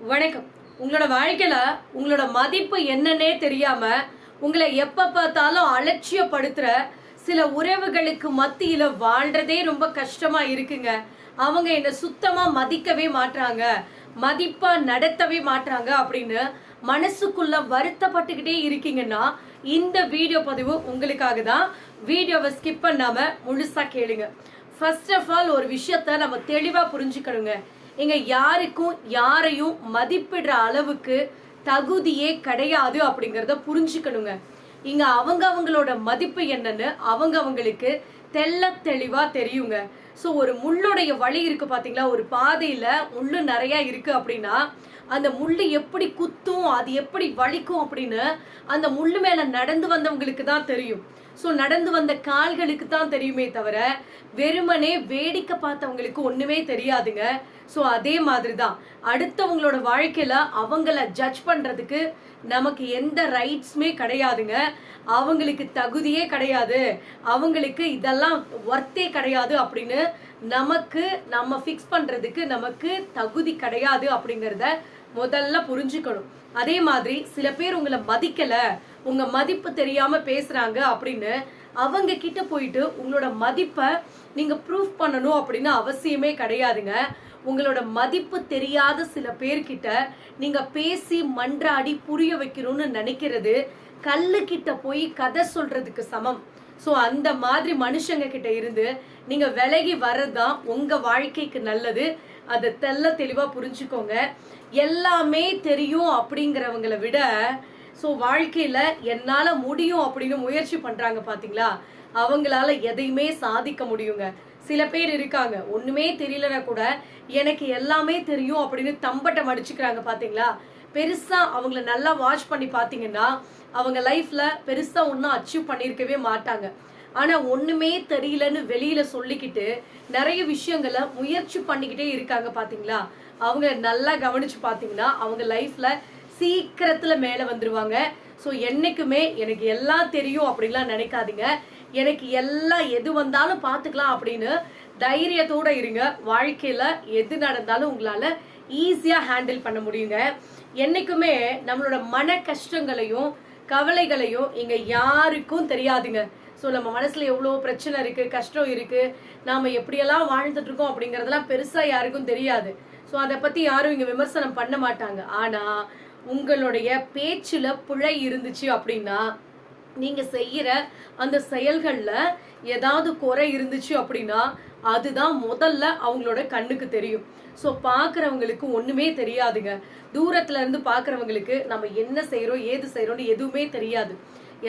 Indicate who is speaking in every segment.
Speaker 1: வணக்கம். உங்களோட வாழ்க்கையில உங்களோட மதிப்பு என்னன்னே தெரியாம உங்களை எப்ப பார்த்தாலும் அலட்சியப்படுத்துற சில உறவுகளுக்கு மத்தியில வாழ்றதே ரொம்ப கஷ்டமா இருக்குங்க. அவங்க என்ன சுத்தமா மதிக்கவே மாட்றாங்க, மதிப்பா நடத்தவே மாட்றாங்க அப்படின்னு மனசுக்குள்ள வருத்தப்பட்டுக்கிட்டே இருக்கீங்கன்னா இந்த வீடியோ பதிவு உங்களுக்காக தான். வீடியோவை ஸ்கிப் பண்ணாம முழுசா கேளுங்க. ஃபர்ஸ்ட் ஆஃப் ஆல் ஒரு விஷயத்த நம்ம தெளிவா புரிஞ்சுக்கணுங்க. இங்க யாருக்கும் யாரையும் மதிப்பிடுற அளவுக்கு தகுதியே கிடையாது அப்படிங்கறத புரிஞ்சுக்கணுங்க. இங்க அவங்களோட மதிப்பு என்னன்னு அவங்களுக்கு தெள்ள தெளிவா தெரியுங்க. ஸோ ஒரு முள்ளுடைய வழி இருக்கு பாத்தீங்களா, ஒரு பாதையில முள்ளு நிறைய இருக்கு அப்படின்னா அந்த முள்ளு எப்படி குத்தும், அது எப்படி வலிக்கும் அப்படின்னு அந்த முள்ளு மேல நடந்து வந்தவங்களுக்கு தான் தெரியும். ஸோ நடந்து வந்த கால்களுக்கு தான் தெரியுமே தவிர வெறுமனே வேடிக்கை பார்த்தவங்களுக்கு ஒண்ணுமே தெரியாதுங்க. ஸோ அதே மாதிரி தான் அடுத்தவங்களோட வாழ்க்கையில அவங்கள ஜட்ஜ் பண்றதுக்கு நமக்கு எந்த ரைட்ஸுமே கிடையாதுங்க. அவங்களுக்கு தகுதியே கிடையாது, அவங்களுக்கு இதெல்லாம் ஒர்த்தே கிடையாது அப்படின்னு நமக்கு நம்ம ஃபிக்ஸ் பண்றதுக்கு நமக்கு தகுதி கிடையாது அப்படிங்கிறத முதல்ல புரிஞ்சுக்கணும். அதே மாதிரி சில பேர் உங்களை மதிக்கல, உங்க மதிப்பு தெரியாம பேசுறாங்க அப்படின்னு அவங்க கிட்ட போயிட்டு உங்களோட மதிப்பை நீங்க ப்ரூஃப் பண்ணணும் அப்படின்னு அவசியமே கிடையாதுங்க. உங்களோட மதிப்பு தெரியாத சில பேர்கிட்ட நீங்க பேசி மன்றாடி புரிய வைக்கணும்னு நினைக்கிறது கல்லு கிட்ட போய் கதை சொல்றதுக்கு சமம். ஸோ அந்த மாதிரி மனுஷங்க கிட்ட இருந்து நீங்க விலகி வர்றதுதான் உங்க வாழ்க்கைக்கு நல்லது. அதை தெளிவா புரிஞ்சுக்கோங்க. எல்லாமே தெரியும் அப்படிங்கிறவங்களை விட ஸோ வாழ்க்கையில என்னால முடியும் அப்படின்னு முயற்சி பண்றாங்க பாத்தீங்களா, அவங்களால எதையுமே சாதிக்க முடியுங்க. சில பேர் இருக்காங்க ஒண்ணுமே தெரியலனா கூட எனக்கு எல்லாமே தெரியும் அப்படின்னு தம்பட்டம் அடிச்சுக்கிறாங்க பாத்தீங்களா. பெருசா அவங்கள நல்லா வாட்ச் பண்ணி பாத்தீங்கன்னா அவங்க லைஃப்ல பெருசா ஒன்னும் அச்சீவ் பண்ணிருக்கவே மாட்டாங்க. ஆனா ஒண்ணுமே தெரியலன்னு வெளியில சொல்லிக்கிட்டு நிறைய விஷயங்களை முயற்சி பண்ணிக்கிட்டே இருக்காங்க பாத்தீங்களா. அவங்க நல்லா கவனிச்சு பாத்தீங்கன்னா அவங்க லைஃப்ல சீக்கிரத்துல மேல வந்துருவாங்க. ஸோ என்னைக்குமே எனக்கு எல்லாம் தெரியும் அப்படின்லாம் நினைக்காதீங்க. எனக்கு எல்லாம் எது வந்தாலும் பார்த்துக்கலாம் அப்படின்னு தைரியத்தோட இருங்க. வாழ்க்கையில எது நடந்தாலும் உங்களால ஈஸியா ஹேண்டில் பண்ண முடியுங்க. என்னைக்குமே நம்மளோட மன கஷ்டங்களையும் கவலைகளையும் இங்க யாருக்கும் தெரியாதுங்க. ஸோ நம்ம மனசுல எவ்வளோ பிரச்சனை இருக்கு, கஷ்டம் இருக்கு, நாம எப்படியெல்லாம் வாழ்ந்துட்டு இருக்கோம் அப்படிங்கறதெல்லாம் பெருசா யாருக்கும் தெரியாது. ஸோ அதை பத்தி யாரும் இங்க விமர்சனம் பண்ண மாட்டாங்க. ஆனா உங்களுடைய பேச்சுல பிழை இருந்துச்சு அப்படின்னா நீங்க செய்யற அந்த செயல்கள்ல ஏதாவது குறை இருந்துச்சு அப்படின்னா அதுதான் முதல்ல அவங்களோட கண்ணுக்கு தெரியும். ஸோ பாக்குறவங்களுக்கு ஒண்ணுமே தெரியாதுங்க. தூரத்துல இருந்து பாக்குறவங்களுக்கு நம்ம என்ன செய்யறோம் ஏது செய்யறோம்னு எதுவுமே தெரியாது.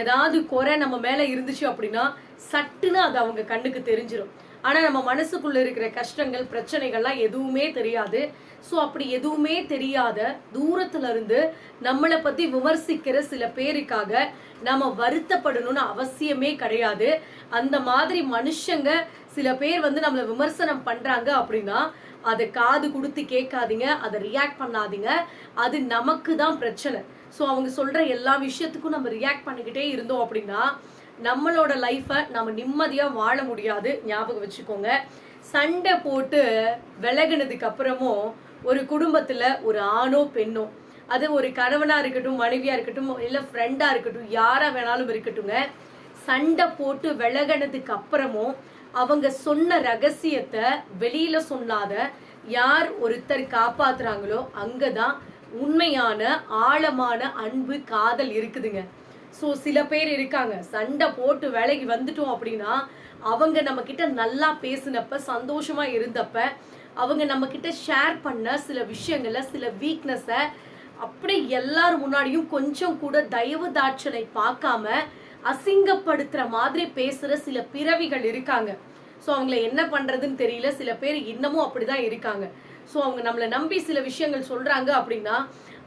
Speaker 1: ஏதாவது குறை நம்ம மேல இருந்துச்சு அப்படின்னா சட்டுன்னு அது அவங்க கண்ணுக்கு தெரிஞ்சிடும். ஆனா நம்ம மனசுக்குள்ள இருக்கிற கஷ்டங்கள் பிரச்சனைகள்லாம் எதுவுமே தெரியாது. ஸோ அப்படி எதுவுமே தெரியாத தூரத்துல இருந்து நம்மளை பத்தி விமர்சிக்கிற சில பேருக்காக நம்ம வருத்தப்படணும்னு அவசியமே கிடையாது. அந்த மாதிரி மனுஷங்க சில பேர் நம்மளை விமர்சனம் பண்றாங்க அப்படின்னா அதை காது கொடுத்து கேட்காதீங்க, அதை ரியாக்ட் பண்ணாதீங்க. அது நமக்கு தான் பிரச்சனை. ஸோ அவங்க சொல்ற எல்லா விஷயத்துக்கும் நம்ம ரியாக்ட் பண்ணிக்கிட்டே இருந்தோம் அப்படின்னா நம்மளோட லைஃபை நம்ம நிம்மதியா வாழ முடியாது. ஞாபகம் வச்சுக்கோங்க. சண்டை போட்டு விலகினதுக்கு அப்புறமும் ஒரு குடும்பத்துல ஒரு ஆணோ பெண்ணோ, அது ஒரு கணவனா இருக்கட்டும், மனைவியா இருக்கட்டும், இல்ல ஃப்ரெண்டா இருக்கட்டும், யாரா வேணாலும் இருக்கட்டுங்க, சண்டை போட்டு விலகினதுக்கு அப்புறமும் அவங்க சொன்ன ரகசியத்தை வெளியில சொல்லாத யார் ஒருத்தர் காப்பாத்துறாங்களோ அங்கதான் உண்மையான ஆழமான அன்பு காதல் இருக்குதுங்க. ஸோ சில பேர் இருக்காங்க சண்டை போட்டு விலகி வந்துட்டோம் அப்படின்னா அவங்க நம்ம கிட்ட நல்லா பேசினப்ப சந்தோஷமா இருந்தப்ப அவங்க நம்ம கிட்ட ஷேர் பண்ண சில விஷயங்கள்ல சில வீக்னஸை அப்படி எல்லாரும் முன்னாடியும் கொஞ்சம் கூட தயவு தாட்சனை பார்க்காம அசிங்கப்படுத்துற மாதிரி பேசுற சில பிறவிகள் இருக்காங்க. ஸோ அவங்கள என்ன பண்றதுன்னு தெரியல. சில பேர் இன்னமும் அப்படிதான் இருக்காங்க. ஸோ அவங்க நம்மளை நம்பி சில விஷயங்கள் சொல்றாங்க அப்படின்னா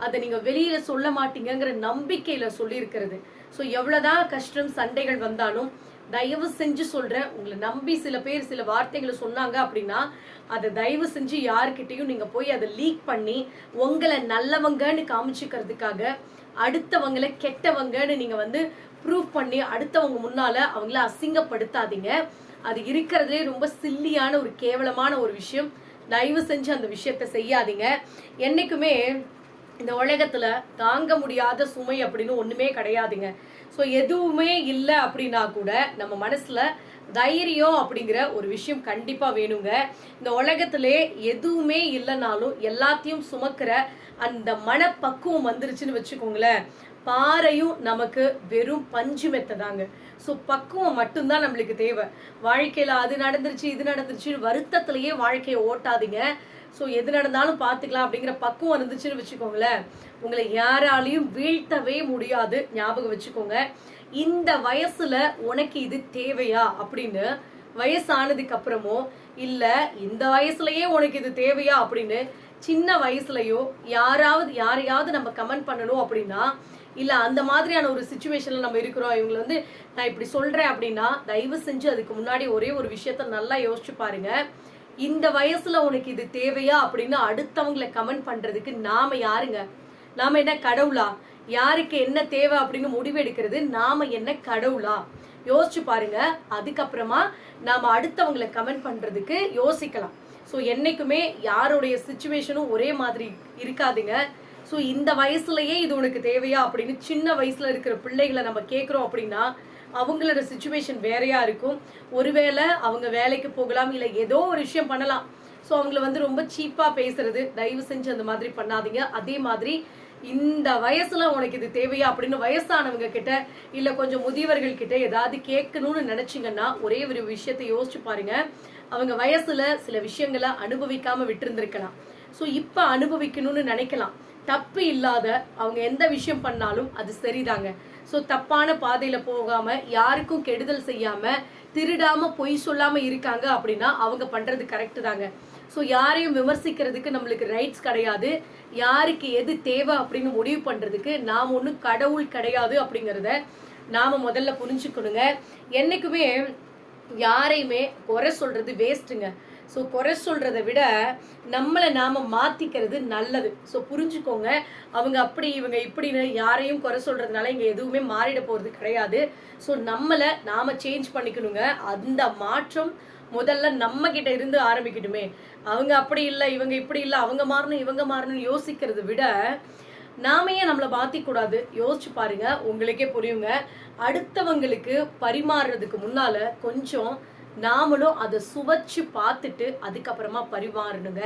Speaker 1: அதை நீங்க வெளியில சொல்ல மாட்டீங்கிற நம்பிக்கையில சொல்லியிருக்கிறது. ஸோ எவ்வளவுதான் கஷ்டம் சண்டைகள் வந்தாலும் தயவு செஞ்சு சொல்றேன், உங்களை நம்பி சில பேர் சில வார்த்தைகளை சொன்னாங்க அப்படின்னா அதை தயவு செஞ்சு யாருக்கிட்டையும் நீங்க போய் அதை லீக் பண்ணி உங்களை நல்லவங்கன்னு காமிச்சுக்கிறதுக்காக அடுத்தவங்களை கெட்டவங்கன்னு நீங்க ப்ரூவ் பண்ணி அடுத்தவங்க முன்னால அவங்கள அசிங்கப்படுத்தாதீங்க. அது இருக்கிறதுலே ரொம்ப சில்லியான ஒரு கேவலமான ஒரு விஷயம். தயவு செஞ்சு அந்த விஷயத்த செய்யாதீங்க. என்னைக்குமே இந்த உலகத்துல தாங்க முடியாத சுமை அப்படின்னு ஒண்ணுமே கிடையாதுங்க. ஸோ எதுவுமே இல்லை அப்படின்னா கூட நம்ம மனசுல தைரியம் அப்படிங்கிற ஒரு விஷயம் கண்டிப்பா வேணுங்க. இந்த உலகத்திலே எதுவுமே இல்லைனாலும் எல்லாத்தையும் சுமக்கிற அந்த மனப்பக்குவம் வந்துருச்சுன்னு வச்சுக்கோங்களேன், பாறையும் நமக்கு வெறும் பஞ்சு மெத்ததாங்க. ஸோ பக்குவம் மட்டும்தான் நம்மளுக்கு தேவை. வாழ்க்கையில அது நடந்துருச்சு இது நடந்துருச்சுன்னு வருத்தத்திலேயே வாழ்க்கையை ஓட்டாதீங்க. ஸோ எது நடந்தாலும் பார்த்துக்கலாம் அப்படிங்கிற பக்குவம் இருந்துச்சுன்னு வச்சுக்கோங்களேன், உங்களை யாராலையும் வீழ்த்தவே முடியாது. ஞாபகம் வச்சுக்கோங்க. இந்த வயசுல உனக்கு இது தேவையா அப்படின்னு வயசானதுக்கு அப்புறமோ இல்ல இந்த வயசுலயே உனக்கு இது தேவையா அப்படின்னு சின்ன வயசுலயோ யாரையாவது நம்ம கமெண்ட் பண்ணணும் அப்படின்னா, இல்ல அந்த மாதிரியான ஒரு சுச்சுவேஷன்ல நம்ம இருக்கிறோம், இவங்களை வந்து நான் இப்படி சொல்றேன் அப்படின்னா, தயவு செஞ்சு அதுக்கு முன்னாடி ஒரே ஒரு விஷயத்த நல்லா யோசிச்சு பாருங்க. இந்த வயசுல உனக்கு இது தேவையா அப்படின்னு அடுத்தவங்களை கமெண்ட் பண்றதுக்கு நாம யாருங்க? நாம என்ன கடவுளா? யாருக்கு என்ன தேவை அப்படின்னு முடிவெடுக்கிறது நாம என்ன கடவுளா? யோசிச்சு பாருங்க. அதுக்கப்புறமா நாம அடுத்தவங்களை கமெண்ட் பண்றதுக்கு யோசிக்கலாம். ஸோ என்னைக்குமே யாருடைய சுச்சுவேஷனும் ஒரே மாதிரி இருக்காதுங்க. ஸோ இந்த வயசுலயே இது உனக்கு தேவையா அப்படின்னு சின்ன வயசுல இருக்கிற பிள்ளைகளை நம்ம கேட்குறோம் அப்படின்னா, அவங்களோட சுச்சுவேஷன் வேறையா இருக்கும். ஒருவேளை அவங்க வேலைக்கு போகலாம், இல்லை ஏதோ ஒரு விஷயம் பண்ணலாம். ஸோ அவங்கள வந்து ரொம்ப சீப்பா பேசுறது தயவு செஞ்சு அந்த மாதிரி பண்ணாதீங்க. அதே மாதிரி இந்த வயசுல உனக்கு இது தேவையா அப்படின்னு வயசானவங்க கிட்ட இல்ல கொஞ்சம் முதியவர்கள் கிட்ட ஏதாவது கேட்கணும்னு நினைச்சீங்கன்னா, ஒரே ஒரு விஷயத்தை யோசிச்சு பாருங்க. அவங்க வயசுல சில விஷயங்களை அனுபவிக்காம விட்டுருந்திருக்கலாம். ஸோ இப்ப அனுபவிக்கணும்னு நினைக்கலாம். தப்பு இல்லாத அவங்க எந்த விஷயம் பண்ணாலும் அது சரிதாங்க. ஸோ தப்பான பாதையில போகாம யாருக்கும் கெடுதல் செய்யாம திருடாம பொய் சொல்லாம இருக்காங்க அப்படின்னா அவங்க பண்றது கரெக்ட் தாங்க. ஸோ யாரையும் விமர்சிக்கிறதுக்கு நம்மளுக்கு ரைட்ஸ் கிடையாது. யாருக்கு எது தேவை அப்படின்னு முடிவு பண்றதுக்கு நாம் ஒன்றும் கடவுள் கிடையாது அப்படிங்கிறத நாம முதல்ல புரிஞ்சுக்கணுங்க. என்னைக்குமே யாரையுமே குறை சொல்றது வேஸ்ட்டுங்க. ஸோ குறை சொல்றதை விட நம்மளை நாம மாத்திக்கிறது நல்லது. ஸோ புரிஞ்சுக்கோங்க. அவங்க அப்படி இவங்க இப்படின்னு யாரையும் குறை சொல்றதுனால இங்க எதுவுமே மாறிட போறது கிடையாது. ஸோ நம்மளை நாம சேஞ்ச் பண்ணிக்கணுங்க. அந்த மாற்றம் முதல்ல நம்ம கிட்ட இருந்து ஆரம்பிக்கட்டுமே. அவங்க அப்படி இல்லை இவங்க இப்படி இல்லை அவங்க மாறணும் இவங்க மாறணும்னு யோசிக்கிறத விட நாம ஏன் நம்மளை மாத்திக்கூடாது? யோசிச்சு பாருங்க, உங்களுக்கே புரியுங்க. அடுத்தவங்களுக்கு பரிமாறுறதுக்கு முன்னால கொஞ்சம் நாமளும் அதை சுவைச்சு பார்த்துட்டு அதுக்கப்புறமா பரிமாறணுங்க.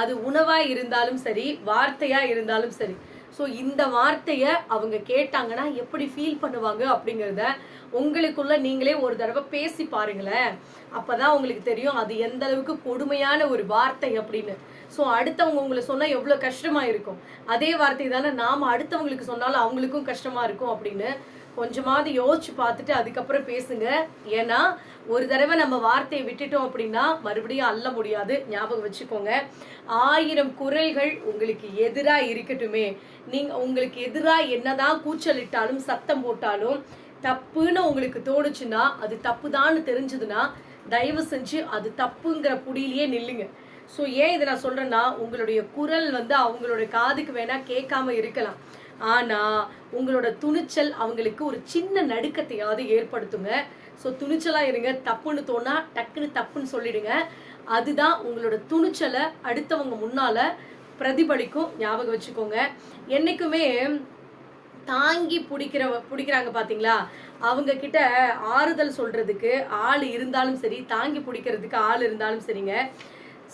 Speaker 1: அது உணவா இருந்தாலும் சரி, வார்த்தையா இருந்தாலும் சரி. ஸோ இந்த வார்த்தையை அவங்க கேட்டாங்கன்னா எப்படி ஃபீல் பண்ணுவாங்க அப்படிங்கிறத உங்களுக்குள்ள நீங்களே ஒரு தடவை பேசி பாருங்களேன். அப்பதான் உங்களுக்கு தெரியும் அது எந்த அளவுக்கு கொடுமையான ஒரு வார்த்தை அப்படின்னு. ஸோ அடுத்தவங்க உங்களை சொன்னா எவ்வளோ கஷ்டமா இருக்கும். அதே வார்த்தை தானே நாம அடுத்தவங்களுக்கு சொன்னாலும் அவங்களுக்கும் கஷ்டமா இருக்கும் அப்படின்னு கொஞ்சமாவது யோசிச்சு பார்த்துட்டு அதுக்கப்புறம் பேசுங்க. ஏன்னா ஒரு தடவை நம்ம வார்த்தையை விட்டுட்டோம் அப்படின்னா மறுபடியும் அள்ள முடியாது. ஞாபகம் வச்சுக்கோங்க. 1000 குரல்கள் உங்களுக்கு எதிரா இருக்கட்டுமே, நீங்க உங்களுக்கு எதிரா என்னதான் கூச்சலிட்டாலும் சத்தம் போட்டாலும் தப்புன்னு உங்களுக்கு தோணுச்சுன்னா, அது தப்புதான்னு தெரிஞ்சதுன்னா தயவு செஞ்சு அது தப்புங்கிற புடியிலேயே நில்லுங்க. ஸோ ஏன் இதை நான் சொல்றேன்னா, உங்களுடைய குரல் வந்து அவங்களோட காதுக்கு வேணா கேட்காம இருக்கலாம். ஆனா உங்களோட துணிச்சல் அவங்களுக்கு ஒரு சின்ன நடுக்கத்தையாவது ஏற்படுத்துங்க. ஸோ துணிச்சலா இருங்க. தப்புன்னு தோணா டக்குன்னு தப்புன்னு சொல்லிடுங்க. அதுதான் உங்களோட துணிச்சலை அடுத்தவங்க முன்னால பிரதிபலிக்கும். ஞாபகம் வச்சுக்கோங்க. என்னைக்குமே தாங்கி பிடிக்கிறாங்க பாத்தீங்களா, அவங்க கிட்ட ஆறுதல் சொல்றதுக்கு ஆள் இருந்தாலும் சரி, தாங்கி பிடிக்கிறதுக்கு ஆள் இருந்தாலும் சரிங்க.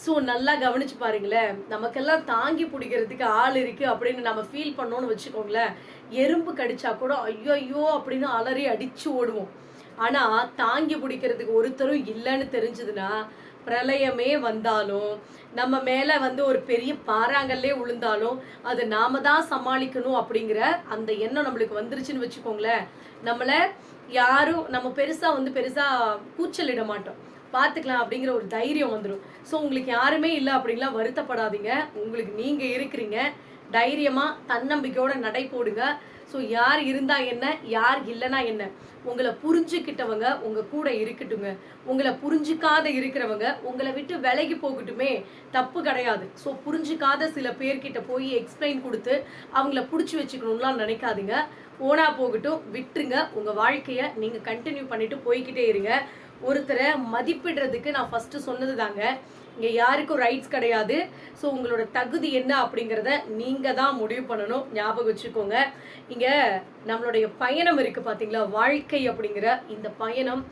Speaker 1: ஸோ நல்லா கவனிச்சு பாருங்களேன். நமக்கெல்லாம் தாங்கி பிடிக்கிறதுக்கு ஆள் இருக்கு அப்படின்னு நம்ம ஃபீல் பண்ணோம்னு வச்சுக்கோங்களேன், எறும்பு கடிச்சா கூட ஐயோ ஐயோ அப்படின்னு அலறி அடிச்சு ஓடுவோம். ஆனா தாங்கி பிடிக்கிறதுக்கு ஒருத்தரும் இல்லைன்னு தெரிஞ்சதுன்னா, பிரளயமே வந்தாலும் நம்ம மேல வந்து ஒரு பெரிய பாறாங்கல்லே விழுந்தாலும் அதை நாம தான் சமாளிக்கணும் அப்படிங்கிற அந்த எண்ணம் நம்மளுக்கு வந்துருச்சுன்னு வச்சுக்கோங்களேன், நம்மள யாரும் நம்ம பெருசா கூச்சலிட மாட்டோம். பார்த்துக்கலாம் அப்படிங்கிற ஒரு தைரியம் வந்துடும். ஸோ உங்களுக்கு யாருமே இல்லை அப்படின்லாம் வருத்தப்படாதீங்க. உங்களுக்கு நீங்க இருக்கிறீங்க. தைரியமா தன்னம்பிக்கையோட நடை போடுங்க. ஸோ யார் இருந்தா என்ன, யார் இல்லைன்னா என்ன, உங்களை புரிஞ்சுக்கிட்டவங்க உங்க கூட இருக்கட்டுங்க. உங்களை புரிஞ்சுக்காத இருக்கிறவங்க உங்களை விட்டு விலகி போகட்டுமே, தப்பு கிடையாது. ஸோ புரிஞ்சுக்காத சில பேர்கிட்ட போய் எக்ஸ்பிளைன் கொடுத்து அவங்கள பிடிச்சி வச்சுக்கணும்லாம் நினைக்காதீங்க. ஓனா போகட்டும், விட்டுருங்க. உங்க வாழ்க்கைய நீங்க கண்டினியூ பண்ணிட்டு போய்கிட்டே இருங்க. ஒருத்தரை மதிப்பிடுறதுக்கு நான் ஃபர்ஸ்ட் சொன்னது தாங்க, இங்கே யாருக்கும் ரைட்ஸ் கிடையாது. ஸோ உங்களோட தகுதி என்ன அப்படிங்கிறத நீங்கள் தான் முடிவு பண்ணணும். ஞாபகம் வச்சுக்கோங்க. இங்கே நம்மளுடைய பயணம் இருக்குது பார்த்தீங்களா, வாழ்க்கை அப்படிங்கிற இந்த பயணம்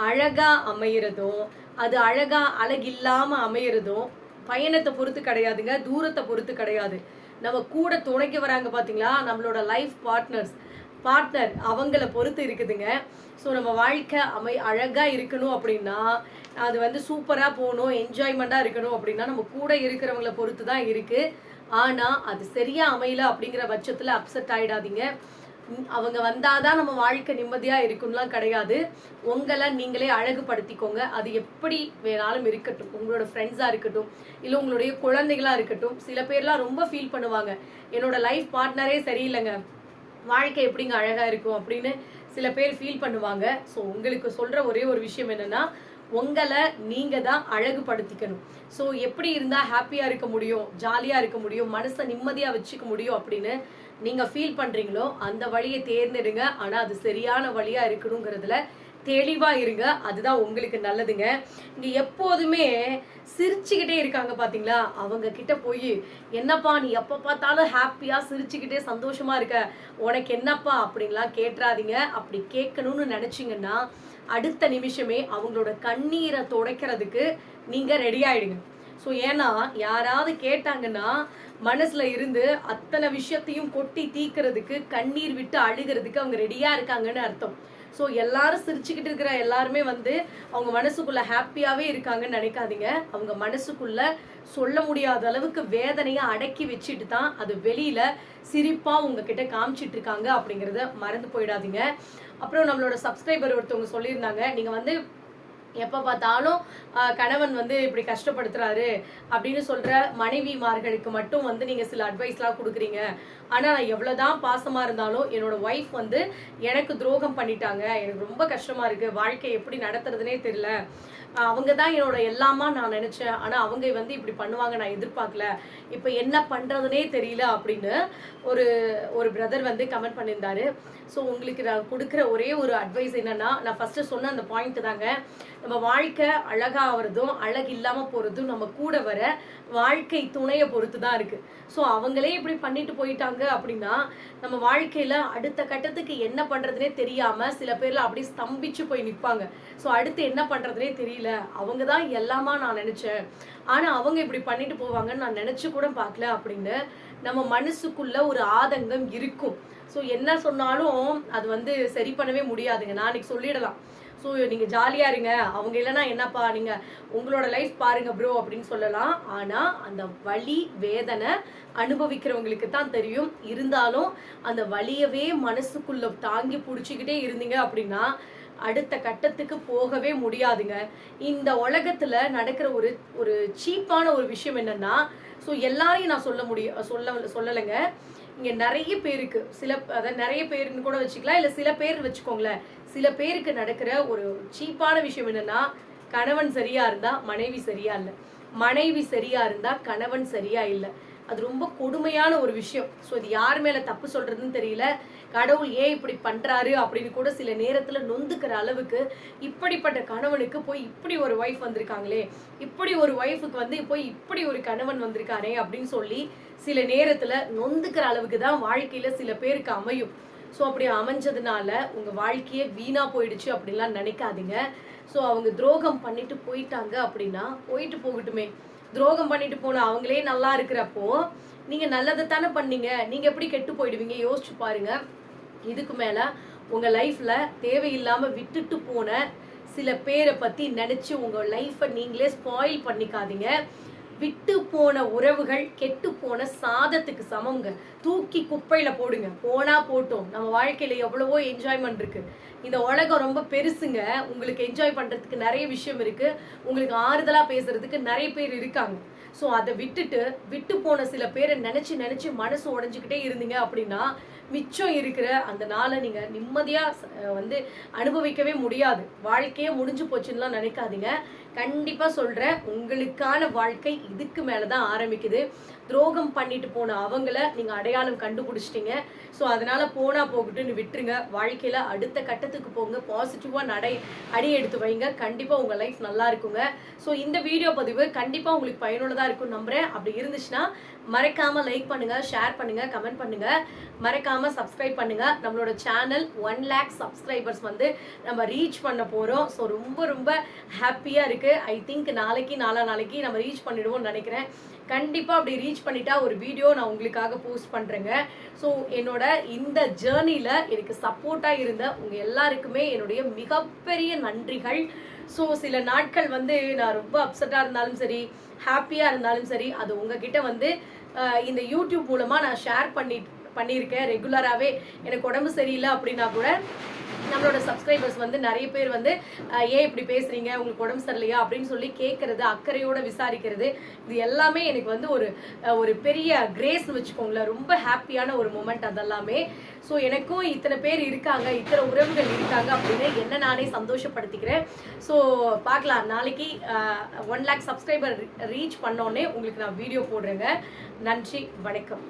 Speaker 1: அழகாக அமையிறதும் அது அழகாக அழகில்லாமல் அமையிறதும் பயணத்தை பொறுத்து கிடையாதுங்க, தூரத்தை பொறுத்து கிடையாது. நம்ம கூட துணைக்கு வராங்க பார்த்தீங்களா, நம்மளோட லைஃப் பார்ட்னர் அவங்கள பொறுத்து இருக்குதுங்க. ஸோ நம்ம வாழ்க்கை அழகாக இருக்கணும் அப்படின்னா, அது வந்து சூப்பராக போகணும், என்ஜாய்மெண்ட்டாக இருக்கணும் அப்படின்னா நம்ம கூட இருக்கிறவங்கள பொறுத்து தான் இருக்குது. ஆனால் அது சரியாக அமையல அப்படிங்கிற பட்சத்தில் அப்செட் ஆகிடாதீங்க. அவங்க வந்தாதான் நம்ம வாழ்க்கை நிம்மதியாக இருக்கும்லாம் கிடையாது. உங்களை நீங்களே அழகுபடுத்திக்கோங்க. அது எப்படி வேணாலும் இருக்கட்டும், உங்களோட ஃப்ரெண்ட்ஸாக இருக்கட்டும், இல்லை உங்களுடைய குழந்தைகளாக இருக்கட்டும். சில பேர்லாம் ரொம்ப ஃபீல் பண்ணுவாங்க, என்னோட லைஃப் பார்ட்னரே சரியில்லைங்க, வாழ்க்கை எப்படிங்க அழகாக இருக்கும் அப்படின்னு சில பேர் ஃபீல் பண்ணுவாங்க. ஸோ உங்களுக்கு சொல்கிற ஒரே ஒரு விஷயம் என்னென்னா, உங்களை நீங்கள் தான் அழகுபடுத்திக்கணும். ஸோ எப்படி இருந்தால் ஹாப்பியாக இருக்க முடியும், ஜாலியாக இருக்க முடியும், மனசை நிம்மதியாக வச்சுக்க முடியும் அப்படின்னு நீங்கள் ஃபீல் பண்ணுறீங்களோ அந்த வழியை தேர்ந்தெடுங்க. ஆனால் அது சரியான வழியாக இருக்கணுங்கிறதுல தெளிவாக இருங்க. அதுதான் உங்களுக்கு நல்லதுங்க. இங்கே எப்போதுமே சிரிச்சுக்கிட்டே இருக்காங்க பார்த்தீங்களா, அவங்க கிட்ட போய் என்னப்பா நீ எப்போ பார்த்தாலும் ஹாப்பியாக சிரிச்சுக்கிட்டே சந்தோஷமாக இருக்க, உனக்கு என்னப்பா அப்படின்லாம் கேட்டுறாதீங்க. அப்படி கேட்கணும்னு நினச்சிங்கன்னா அடுத்த நிமிஷமே அவங்களோட கண்ணீரை துடைக்கிறதுக்கு நீங்கள் ரெடி ஆகிடுங்க. ஸோ ஏன்னா யாராவது கேட்டாங்கன்னா மனசுல இருந்து அத்தனை விஷயத்தையும் கொட்டி தீக்கிறதுக்கு, கண்ணீர் விட்டு அழுகிறதுக்கு அவங்க ரெடியாக இருக்காங்கன்னு அர்த்தம். ஸோ எல்லாரும் சிரிச்சுக்கிட்டு இருக்கிற எல்லாருமே வந்து அவங்க மனசுக்குள்ள ஹாப்பியாகவே இருக்காங்கன்னு நினைக்காதீங்க. அவங்க மனசுக்குள்ள சொல்ல முடியாத அளவுக்கு வேதனையை அடக்கி வச்சுட்டு தான் அது வெளியில சிரிப்பாக உங்ககிட்ட காமிச்சிட்டு இருக்காங்க அப்படிங்கிறத மறந்து போயிடாதீங்க. அப்புறம் நம்மளோட சப்ஸ்கிரைபர் ஒருத்தவங்க சொல்லியிருந்தாங்க, நீங்கள் வந்து எப்போ பார்த்தாலும் கணவன் வந்து இப்படி கஷ்டப்படுத்துறாரு அப்படின்னு சொல்கிற மனைவிமார்களுக்கு மட்டும் வந்து நீங்கள் சில அட்வைஸ்லாம் கொடுக்குறீங்க. ஆனால் நான் எவ்வளோதான் பாசமாக இருந்தாலும் என்னோட ஒய்ஃப் வந்து எனக்கு துரோகம் பண்ணிட்டாங்க, எனக்கு ரொம்ப கஷ்டமாக இருக்குது, வாழ்க்கை எப்படி நடத்துறதுனே தெரியல, அவங்க தான் என்னோட எல்லாமா நான் நினச்சேன், ஆனால் அவங்க வந்து இப்படி பண்ணுவாங்க நான் எதிர்பார்க்கல, இப்போ என்ன பண்ணுறதுனே தெரியல அப்படின்னு ஒரு பிரதர் வந்து கமெண்ட் பண்ணியிருந்தாரு. ஸோ உங்களுக்கு நான் கொடுக்குற ஒரே ஒரு அட்வைஸ் என்னன்னா, நான் ஃபஸ்ட்டு சொன்ன அந்த பாயிண்ட் தாங்க, நம்ம வாழ்க்கை அழகாகிறதும் அழகு இல்லாமல் போகிறதும் நம்ம கூட வர வாழ்க்கை துணையை பொறுத்து தான் இருக்குது. ஸோ அவங்களே இப்படி பண்ணிட்டு போயிட்டாங்க அப்படின்னா நம்ம வாழ்க்கையில் அடுத்த கட்டத்துக்கு என்ன பண்ணுறதுனே தெரியாமல் சில பேரில் அப்படி ஸ்தம்பிச்சு போய் நிற்பாங்க. ஸோ அடுத்து என்ன பண்ணுறதுனே தெரியல, அவங்க தான் எல்லாமா நான் நினச்சேன், ஆனால் அவங்க இப்படி பண்ணிட்டு போவாங்கன்னு நான் நினச்சி கூட பார்க்கல அப்படின்னு நம்ம மனசுக்குள்ள ஒரு ஆதங்கம் இருக்கும். ஸோ என்ன சொன்னாலும் அது வந்து சரி பண்ணவே முடியாதுங்க. நான் இன்னைக்கு சொல்லிடலாம், ஸோ நீங்கள் ஜாலியாக இருங்க, அவங்க இல்லைன்னா என்னப்பா நீங்கள் உங்களோட லைஃப் பாருங்க ப்ரோ அப்படின்னு சொல்லலாம். ஆனால் அந்த வலி வேதனை அனுபவிக்கிறவங்களுக்கு தான் தெரியும். இருந்தாலும் அந்த வலியவே மனசுக்குள்ள தாங்கி பிடிச்சிக்கிட்டே இருந்தீங்க அப்படின்னா அடுத்த கட்டத்துக்கு போகவே முடியாதுங்க. இந்த உலகத்தில் நடக்கிற ஒரு சீப்பான ஒரு விஷயம் என்னன்னா, ஸோ எல்லாரையும் நான் சொல்லலைங்க. இங்கே நிறைய பேருக்கு அதாவது நிறைய பேருன்னு கூட வச்சுக்கலாம், இல்லை சில பேர் வச்சுக்கோங்களேன், சில பேருக்கு நடக்கிற ஒரு சீப்பான விஷயம் என்னன்னா, கணவன் சரியா இருந்தா மனைவி சரியா இல்லை, மனைவி சரியா இருந்தா கணவன் சரியா இல்லை. அது ரொம்ப கொடுமையான ஒரு விஷயம். ஸோ இது யார் மேலே தப்பு சொல்றதுன்னு தெரியல. கடவுள் ஏன் இப்படி பண்றாரு அப்படின்னு கூட சில நேரத்தில் நொந்துக்கிற அளவுக்கு, இப்படிப்பட்ட கணவனுக்கு போய் இப்படி ஒரு ஒய்ஃப் வந்திருக்காங்களே, இப்படி ஒரு ஒய்ஃபுக்கு வந்து போய் இப்படி ஒரு கணவன் வந்திருக்காரே அப்படின்னு சொல்லி சில நேரத்தில் நொந்துக்கிற அளவுக்கு தான் வாழ்க்கையில் சில பேருக்கு அமையும். ஸோ அப்படி அமைஞ்சதுனால உங்கள் வாழ்க்கையே வீணாக போயிடுச்சு அப்படின்லாம் நினைக்காதீங்க. ஸோ அவங்க துரோகம் பண்ணிட்டு போயிட்டாங்க அப்படின்னா போயிட்டு போகட்டுமே. துரோகம் பண்ணிட்டு போன அவங்களே நல்லா இருக்கிறப்போ நீங்கள் நல்லதை தானே பண்ணீங்க, நீங்கள் எப்படி கெட்டு போயிடுவீங்க யோசிச்சு பாருங்க. இதுக்கு மேலே உங்கள் லைஃப்பில் தேவையில்லாமல் விட்டுட்டு போன சில பேரை பற்றி நினச்சி உங்கள் லைஃப்பை நீங்களே ஸ்பாயில் பண்ணிக்காதீங்க. விட்டு போன உறவுகள் கெட்டு போன சாதத்துக்கு சமங்க. தூக்கி குப்பையில போடுங்க, போனா போட்டோம். நம்ம வாழ்க்கையில எவ்வளவோ என்ஜாய்மெண்ட் இருக்கு. இந்த உலகம் ரொம்ப பெருசுங்க. உங்களுக்கு என்ஜாய் பண்றதுக்கு நிறைய விஷயம் இருக்கு, உங்களுக்கு ஆறுதலா பேசுறதுக்கு நிறைய பேர் இருக்காங்க. ஸோ அதை விட்டு போன சில பேரை நினைச்சு மனசு உடைஞ்சுக்கிட்டே இருந்தீங்க அப்படின்னா மிச்சம் இருக்கிற அந்த நாளை நீங்க நிம்மதியா வந்து அனுபவிக்கவே முடியாது. வாழ்க்கையே முடிஞ்சு போச்சுன்னுலாம் நினைக்காதீங்க. கண்டிப்பாக சொல்கிறேன், உங்களுக்கான வாழ்க்கை இதுக்கு மேலே தான் ஆரம்பிக்குது. துரோகம் பண்ணிட்டு போன அவங்கள நீங்கள் அடையாளம் கண்டுபிடிச்சிட்டீங்க. ஸோ அதனால் போனால் போகட்டும்னு விட்டுருங்க. வாழ்க்கையில் அடுத்த கட்டத்துக்கு போங்க. பாசிட்டிவாக அடி எடுத்து வைங்க. கண்டிப்பாக உங்கள் லைஃப் நல்லா இருக்குங்க. ஸோ இந்த வீடியோ பதிவு கண்டிப்பாக உங்களுக்கு பயனுள்ளதாக இருக்கும்னு நம்புகிறேன். அப்படி இருந்துச்சுன்னா மறக்காமல் லைக் பண்ணுங்கள், ஷேர் பண்ணுங்கள், கமெண்ட் பண்ணுங்கள். மறக்காமல் சப்ஸ்கிரைப் பண்ணுங்கள். நம்மளோட சேனல் 1 lakh சப்ஸ்கிரைபர்ஸ் வந்து நம்ம ரீச் பண்ண போகிறோம். ஸோ ரொம்ப ரொம்ப ஹாப்பியாக இருக்குது. ஐ திங்க் நாளைக்கு நாளைக்கு நம்ம ரீச் பண்ணிடுவோம்னு நினைக்கிறேன். கண்டிப்பாக அப்படி ரீச் பண்ணிட்டா ஒரு வீடியோ நான் உங்களுக்காக போஸ்ட் பண்ணுறேங்க. ஸோ என்னோட இந்த ஜேர்னியில் எனக்கு சப்போர்ட்டாக இருந்த உங்கள் எல்லாருக்குமே என்னுடைய மிகப்பெரிய நன்றிகள். ஸோ சில நாட்கள் வந்து நான் ரொம்ப அப்செட்டாக இருந்தாலும் சரி, ஹாப்பியாக இருந்தாலும் சரி, அது உங்ககிட்ட வந்து இந்த யூடியூப் மூலமாக நான் ஷேர் பண்ணியிருக்கேன். ரெகுலராகவே எனக்கு உடம்பு சரியில்லை அப்படின்னா கூட நம்மளோட சப்ஸ்கிரைபர்ஸ் வந்து நிறைய பேர் வந்து ஏன் இப்படி பேசுறீங்க, உங்களுக்கு உடம்பு சரியில்லையா அப்படின்னு சொல்லி கேட்கறது, அக்கறையோட விசாரிக்கிறது, இது எல்லாமே எனக்கு வந்து ஒரு பெரிய கிரேஸ்னு வச்சுக்கோங்களேன். ரொம்ப ஹாப்பியான ஒரு மூமெண்ட் அதெல்லாமே. ஸோ எனக்கும் இத்தனை பேர் இருக்காங்க, இத்தனை உறவுகள் இருக்காங்க அப்படின்னு என்ன நானே சந்தோஷப்படுத்திக்கிறேன். ஸோ பார்க்கலாம், நாளைக்கு 1 lakh சப்ஸ்கிரைபர் ரீச் பண்ணோடனே உங்களுக்கு நான் வீடியோ போடுறேங்க. நன்றி, வணக்கம்.